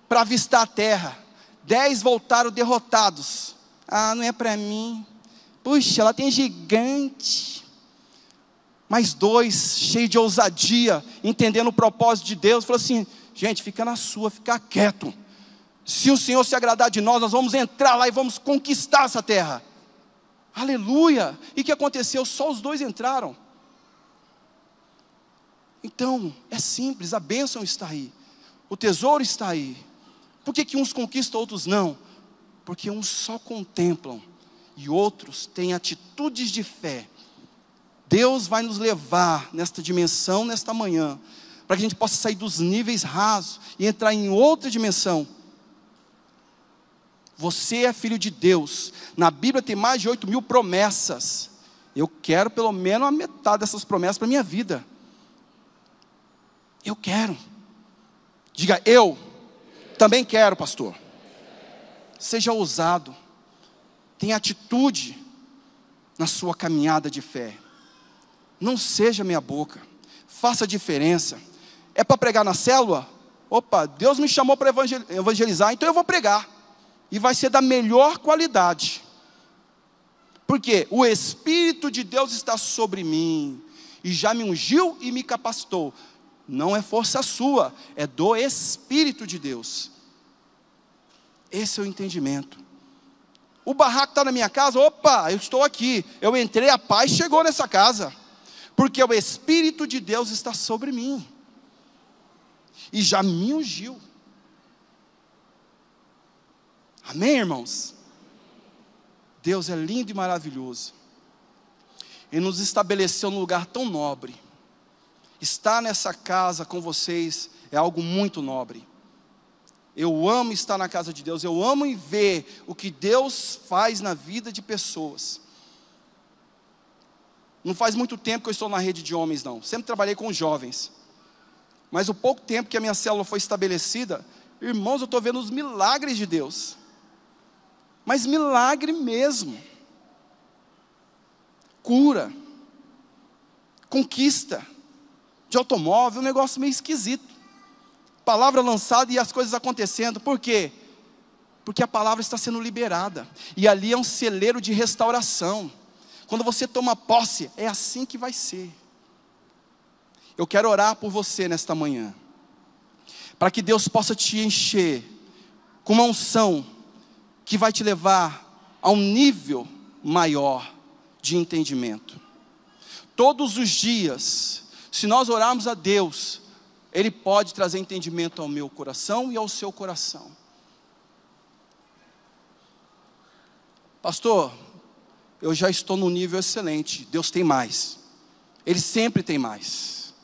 para avistar a terra. 10 voltaram derrotados. Não é para mim. Puxa, ela tem gigante. Mais 2, cheios de ousadia, entendendo o propósito de Deus, falou assim: gente, fica na sua, fica quieto. Se o Senhor se agradar de nós vamos entrar lá e vamos conquistar essa terra. Aleluia! E o que aconteceu? Só os 2 entraram. Então, é simples, a bênção está aí, o tesouro está aí. Por que uns conquistam, outros não? Porque uns só contemplam, e outros têm atitudes de fé. Deus vai nos levar nesta dimensão, nesta manhã, para que a gente possa sair dos níveis rasos, e entrar em outra dimensão. Você é filho de Deus, na Bíblia tem mais de 8.000 promessas, eu quero pelo menos a metade dessas promessas para a minha vida. Eu quero. Diga, eu também quero, pastor. Seja ousado. Tenha atitude na sua caminhada de fé. Não seja meia boca. Faça a diferença. É para pregar na célula? Opa, Deus me chamou para evangelizar, então eu vou pregar. E vai ser da melhor qualidade. Porque o Espírito de Deus está sobre mim, e já me ungiu e me capacitou. Não é força sua, é do Espírito de Deus. Esse é o entendimento. O barraco está na minha casa, opa, eu estou aqui. Eu entrei, a paz chegou nessa casa. Porque o Espírito de Deus está sobre mim. E já me ungiu. Amém, irmãos? Deus é lindo e maravilhoso. Ele nos estabeleceu num lugar tão nobre. Estar nessa casa com vocês é algo muito nobre. Eu amo estar na casa de Deus. Eu amo ver o que Deus faz na vida de pessoas. Não faz muito tempo que eu estou na rede de homens, não. Sempre trabalhei com jovens. Mas o pouco tempo que a minha célula foi estabelecida, irmãos, eu estou vendo os milagres de Deus. Mas milagre mesmo. Cura. Conquista. De automóvel, um negócio meio esquisito. Palavra lançada e as coisas acontecendo. Por quê? Porque a palavra está sendo liberada, e ali é um celeiro de restauração. Quando você toma posse, é assim que vai ser. Eu quero orar por você nesta manhã, para que Deus possa te encher com uma unção que vai te levar a um nível maior de entendimento. Todos os dias, se nós orarmos a Deus, Ele pode trazer entendimento ao meu coração e ao seu coração. Pastor, eu já estou num nível excelente. Deus tem mais. Ele sempre tem mais.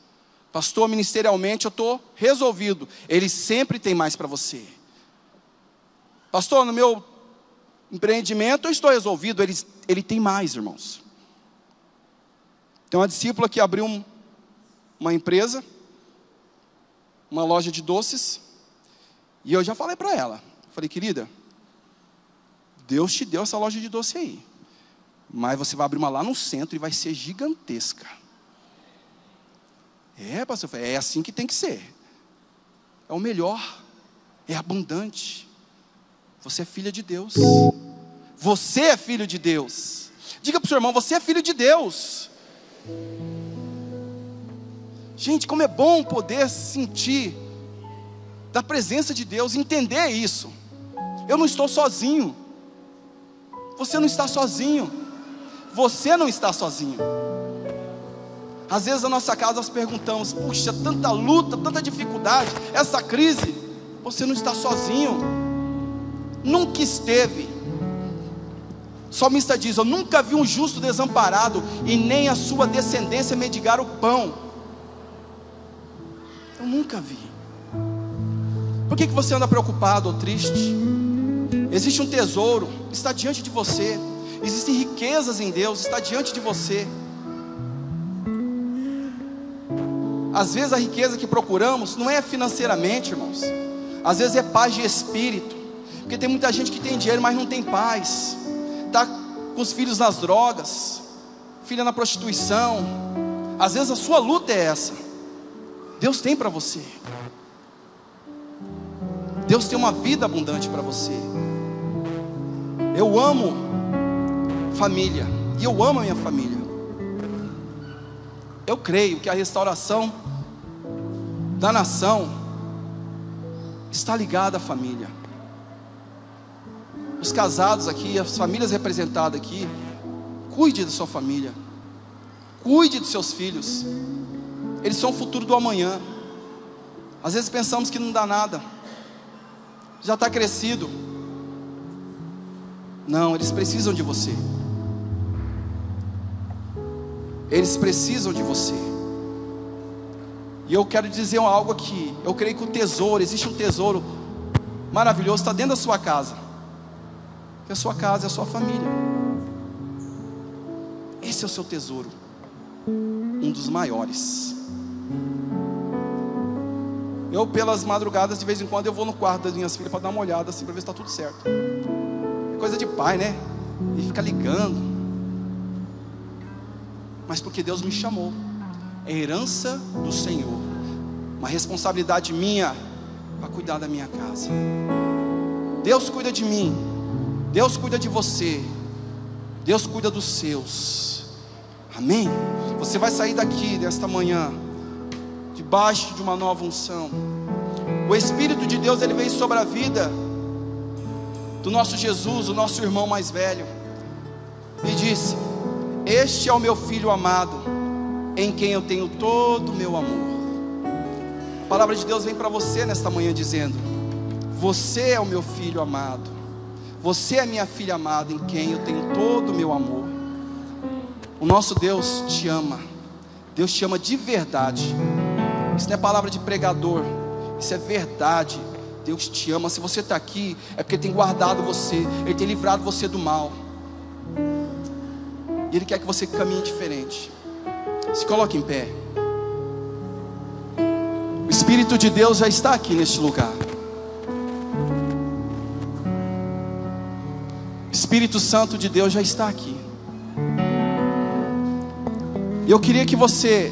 Pastor, ministerialmente eu estou resolvido. Ele sempre tem mais para você. Pastor, no meu empreendimento eu estou resolvido. Ele tem mais, irmãos. Tem uma discípula que abriu uma empresa, uma loja de doces, e eu já falei para ela, falei, querida, Deus te deu essa loja de doce aí, mas você vai abrir uma lá no centro e vai ser gigantesca. Pastor, é assim que tem que ser, é o melhor, é abundante. Você é filha de Deus, você é filho de Deus. Diga para o seu irmão, você é filho de Deus. Gente, como é bom poder sentir da presença de Deus, entender isso. Eu não estou sozinho. Você não está sozinho. Você não está sozinho. Às vezes na nossa casa nós perguntamos, puxa, tanta luta, tanta dificuldade, essa crise. Você não está sozinho. Nunca esteve. O salmista diz, eu nunca vi um justo desamparado, e nem a sua descendência mendigar o pão. Eu nunca vi. Por que você anda preocupado ou triste? Existe um tesouro, está diante de você. Existem riquezas em Deus, está diante de você. Às vezes a riqueza que procuramos não é financeiramente, irmãos. Às vezes é paz de espírito. Porque tem muita gente que tem dinheiro, mas não tem paz. Está com os filhos nas drogas, filha na prostituição. Às vezes a sua luta é essa. Deus tem para você. Deus tem uma vida abundante para você. Eu amo família, e eu amo a minha família. Eu creio que a restauração da nação está ligada à família. Os casados aqui, as famílias representadas aqui, cuide da sua família, cuide dos seus filhos. Eles são o futuro do amanhã. Às vezes pensamos que não dá nada, já está crescido. Não, eles precisam de você. Eles precisam de você. E eu quero dizer algo aqui. Eu creio que o tesouro, existe um tesouro maravilhoso, está dentro da sua casa. Que a sua casa é a sua família. Esse é o seu tesouro, um dos maiores. Eu pelas madrugadas, de vez em quando, eu vou no quarto das minhas filhas para dar uma olhada assim, para ver se está tudo certo. É coisa de pai, né? E fica ligando. Mas porque Deus me chamou. É herança do Senhor. Uma responsabilidade minha para cuidar da minha casa. Deus cuida de mim. Deus cuida de você. Deus cuida dos seus. Amém? Você vai sair daqui nesta manhã debaixo de uma nova unção. O Espírito de Deus, ele veio sobre a vida do nosso Jesus, o nosso irmão mais velho, e disse: este é o meu filho amado, em quem eu tenho todo o meu amor. A palavra de Deus vem para você nesta manhã dizendo: você é o meu filho amado, você é minha filha amada, em quem eu tenho todo o meu amor. O nosso Deus te ama. Deus te ama de verdade. Isso não é palavra de pregador, isso é verdade. Deus te ama. Se você está aqui, é porque Ele tem guardado você, Ele tem livrado você do mal, e Ele quer que você caminhe diferente. Se coloque em pé. O Espírito de Deus já está aqui neste lugar. O Espírito Santo de Deus já está aqui. E eu queria que você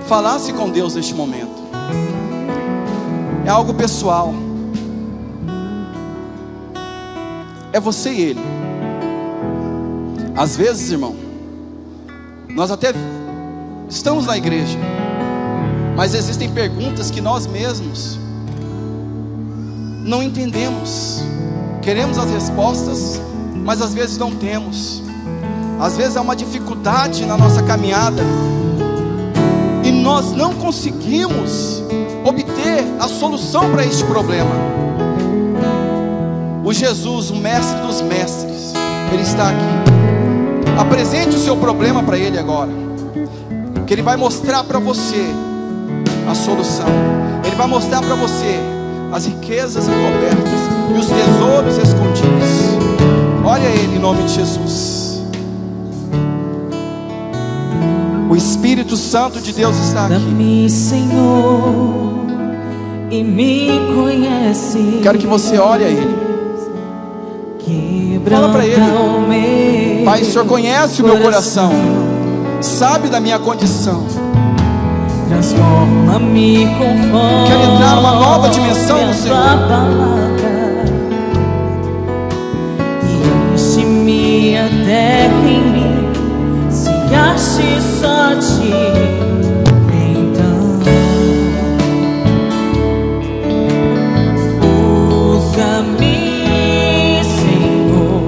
falasse com Deus neste momento. É algo pessoal. é você e Ele. Às vezes, irmão, nós até estamos na igreja, mas existem perguntas que nós mesmos não entendemos. Queremos as respostas, mas às vezes não temos. Às vezes há uma dificuldade na nossa caminhada e nós não conseguimos obter a solução para este problema. O Jesus, o mestre dos mestres, Ele está aqui. Apresente o seu problema para Ele agora, que Ele vai mostrar para você a solução. Ele vai mostrar para você as riquezas encobertas e os tesouros escondidos. Olha Ele em nome de Jesus. O Espírito Santo de Deus está aqui. Dá-me, Senhor, e me conhece. Quero que você ore a Ele. Fala para Ele: Pai, o Senhor conhece o meu coração, sabe da minha condição. Transforma-me conforme quero entrar numa nova dimensão no Senhor. E enche-me até em mim, se ache só ti. Então usa-me, Senhor,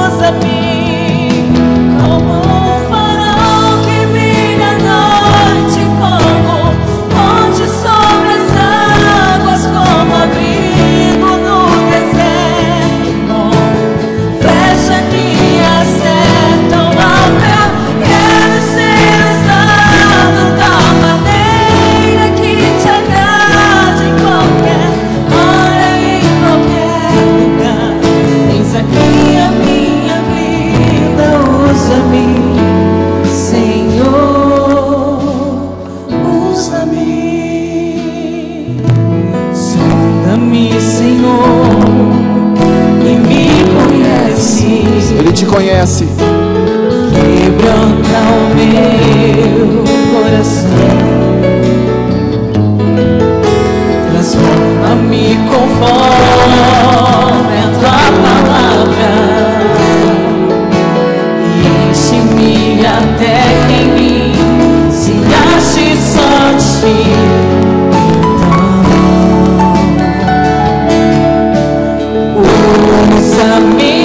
usa-me como conhece. Quebranta o meu coração, transforma-me conforme a tua palavra e enche-me até em mim, se ache só ti. Então usa-me,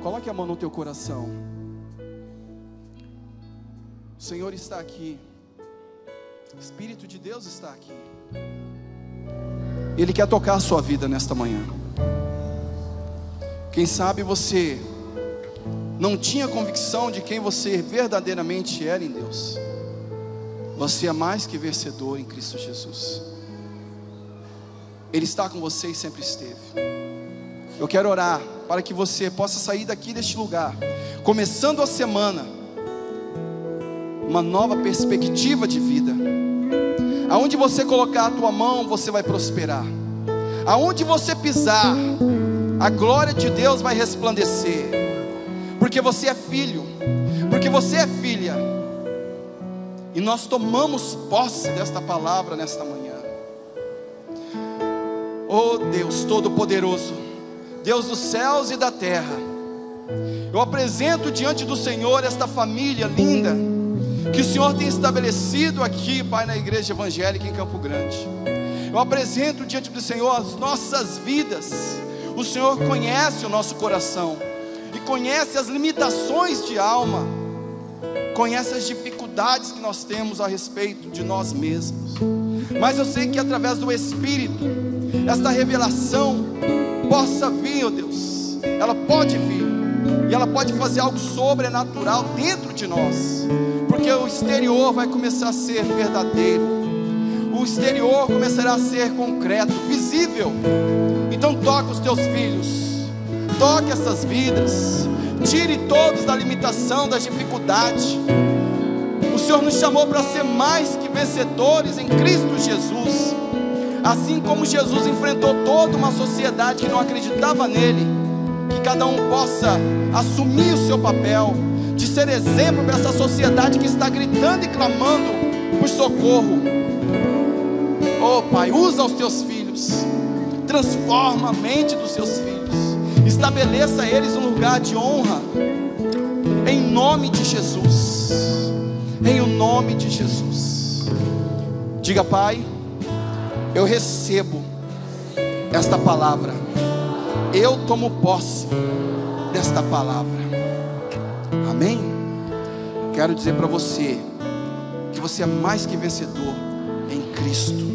coloque a mão no teu coração. O Senhor está aqui. O Espírito de Deus está aqui. Ele quer tocar a sua vida nesta manhã. Quem sabe você não tinha convicção de quem você verdadeiramente era em Deus. Você é mais que vencedor em Cristo Jesus. Ele está com você e sempre esteve. Eu quero orar para que você possa sair daqui deste lugar, começando a semana, uma nova perspectiva de vida. Aonde você colocar a tua mão, você vai prosperar. Aonde você pisar, a glória de Deus vai resplandecer. Porque você é filho, porque você é filha. E nós tomamos posse desta palavra nesta manhã. Oh Deus Todo-Poderoso, Deus dos céus e da terra, eu apresento diante do Senhor esta família linda que o Senhor tem estabelecido aqui, Pai, na igreja evangélica em Campo Grande. Eu apresento diante do Senhor as nossas vidas. O Senhor conhece o nosso coração e conhece as limitações de alma, conhece as dificuldades dificuldades que nós temos a respeito de nós mesmos. Mas eu sei que através do Espírito, esta revelação possa vir, ó Deus. Ela pode vir, e ela pode fazer algo sobrenatural dentro de nós, porque o exterior vai começar a ser verdadeiro, o exterior começará a ser concreto, visível. Então toca os teus filhos, toque essas vidas, tire todos da limitação, da dificuldade. O Senhor nos chamou para ser mais que vencedores em Cristo Jesus. Assim como Jesus enfrentou toda uma sociedade que não acreditava nele, que cada um possa assumir o seu papel de ser exemplo para essa sociedade que está gritando e clamando por socorro. Oh Pai, usa os teus filhos, transforma a mente dos seus filhos, estabeleça eles um lugar de honra, em nome de Jesus, em o nome de Jesus. Diga: Pai, eu recebo esta palavra, eu tomo posse desta palavra, amém? Quero dizer para você, que você é mais que vencedor em Cristo.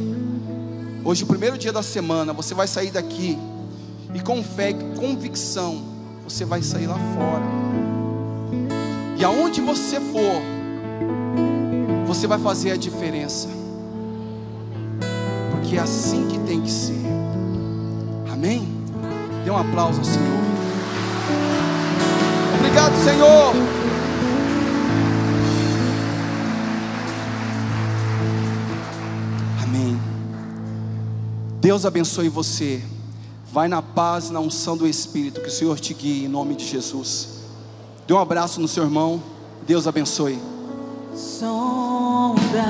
Hoje, o primeiro dia da semana, você vai sair daqui, e com fé e convicção, você vai sair lá fora, e aonde você for, você vai fazer a diferença, porque é assim que tem que ser, amém? Dê um aplauso ao Senhor. Obrigado, Senhor. Amém. Deus abençoe você. Vai na paz, na unção do Espírito, que o Senhor te guie em nome de Jesus. Dê um abraço no seu irmão. Deus abençoe. Sonda-me.